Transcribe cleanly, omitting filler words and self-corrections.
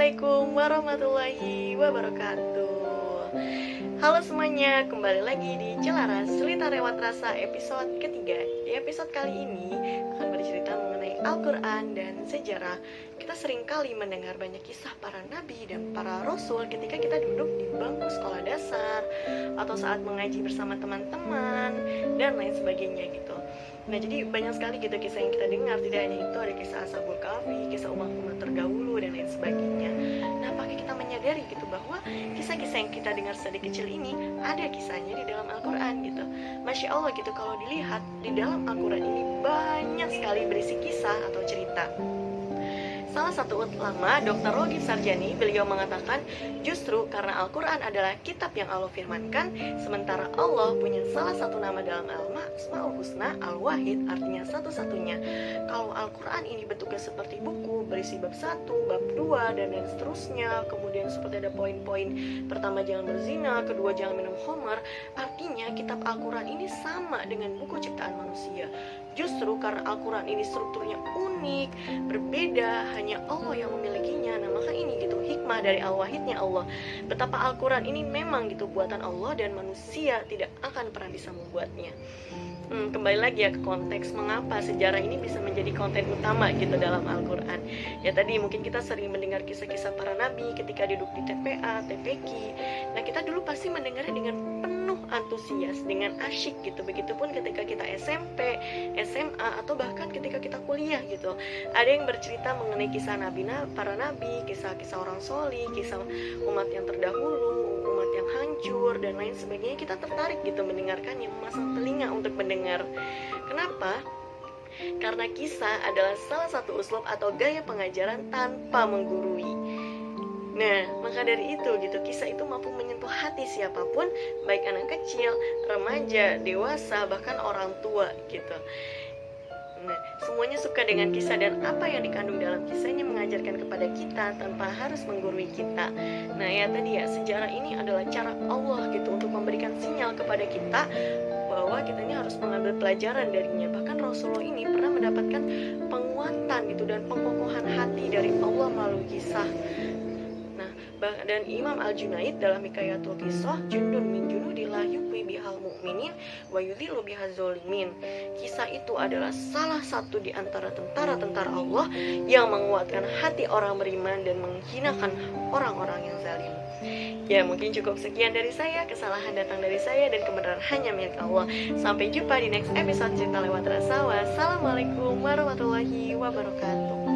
Assalamualaikum warahmatullahi wabarakatuh. Halo semuanya, kembali lagi di Celaras Cerita Lewat Rasa episode ketiga. Di episode kali ini akan bercerita mengenai Al-Quran dan sejarah. Kita sering kali mendengar banyak kisah para nabi dan para rasul ketika kita duduk di bangku sekolah dasar atau saat mengaji bersama teman-teman dan lain sebagainya gitu. Nah, jadi banyak sekali gitu kisah yang kita dengar. Tidak hanya itu, ada kisah Ashabul Kahfi, kisah umat-umat terdahulu dan lain sebagainya. Nah, apakah kita menyadari gitu bahwa kisah-kisah yang kita dengar sedikit kecil ini ada kisahnya di dalam Al-Quran gitu. Masya Allah gitu, kalau dilihat di dalam Al-Quran ini banyak sekali berisi kisah atau cerita. Salah satu ulama, Dr. Rogi Sarjani, beliau mengatakan justru karena Al-Quran adalah kitab yang Allah firmankan, sementara Allah punya salah satu nama dalam Al-Asmaul Husna, Al-Wahid, artinya satu-satunya. Kalau Al-Quran ini bentuknya seperti buku, berisi bab 1, bab 2, dan lain seterusnya, kemudian seperti ada poin-poin, pertama jangan berzina, kedua jangan minum khamar, artinya kitab Al-Quran ini sama dengan buku ciptaan manusia. Justru karena Al-Quran ini strukturnya unik, berbeda, hanya Allah yang memilikinya. Nah, maka ini gitu hikmah dari Al-Wahidnya Allah. Betapa Al-Quran ini memang gitu buatan Allah dan manusia tidak akan pernah bisa membuatnya. Kembali lagi ya ke konteks mengapa sejarah ini bisa menjadi konten utama gitu dalam Al-Quran. Ya tadi mungkin kita sering mendengar kisah-kisah para nabi ketika duduk di TPA, TPQ. Nah, kita dulu pasti mendengarnya dengan penuh antusias, dengan asyik gitu. Begitupun ketika kita SMP, SMA, atau bahkan ketika kita kuliah gitu. Ada yang bercerita mengenai kisah para nabi, kisah-kisah orang solih, kisah umat yang terdahulu, umat yang hancur dan lain sebagainya. Kita tertarik gitu mendengarkannya, memasang telinga untuk mendengar. Kenapa? Karena kisah adalah salah satu uslub atau gaya pengajaran tanpa menggurui. Nah, maka dari itu gitu, kisah itu mampu menyentuh hati siapapun, baik anak kecil, remaja, dewasa, bahkan orang tua gitu. Nah, semuanya suka dengan kisah dan apa yang dikandung dalam kisahnya mengajarkan kepada kita tanpa harus menggurui kita. Nah, ya tadi ya, sejarah ini adalah cara Allah gitu untuk memberikan sinyal kepada kita bahwa kita ini harus mengambil pelajaran darinya. Bahkan Rasulullah ini pernah mendapatkan penguatan gitu dan pengkokohan hati dari Allah melalui kisah. Dan Imam Al-Junaid dalam Hikayatul Qisah, jundun min junudillah yukwi bihal mu'minin wa yudhilu bihal zolimin. Kisah itu adalah salah satu di antara tentara-tentara Allah yang menguatkan hati orang beriman dan menghinakan orang-orang yang zalim. Ya, mungkin cukup sekian dari saya. Kesalahan datang dari saya dan kebenaran hanya milik Allah. Sampai jumpa di next episode Cerita Lewat Rasa. Wassalamualaikum warahmatullahi wabarakatuh.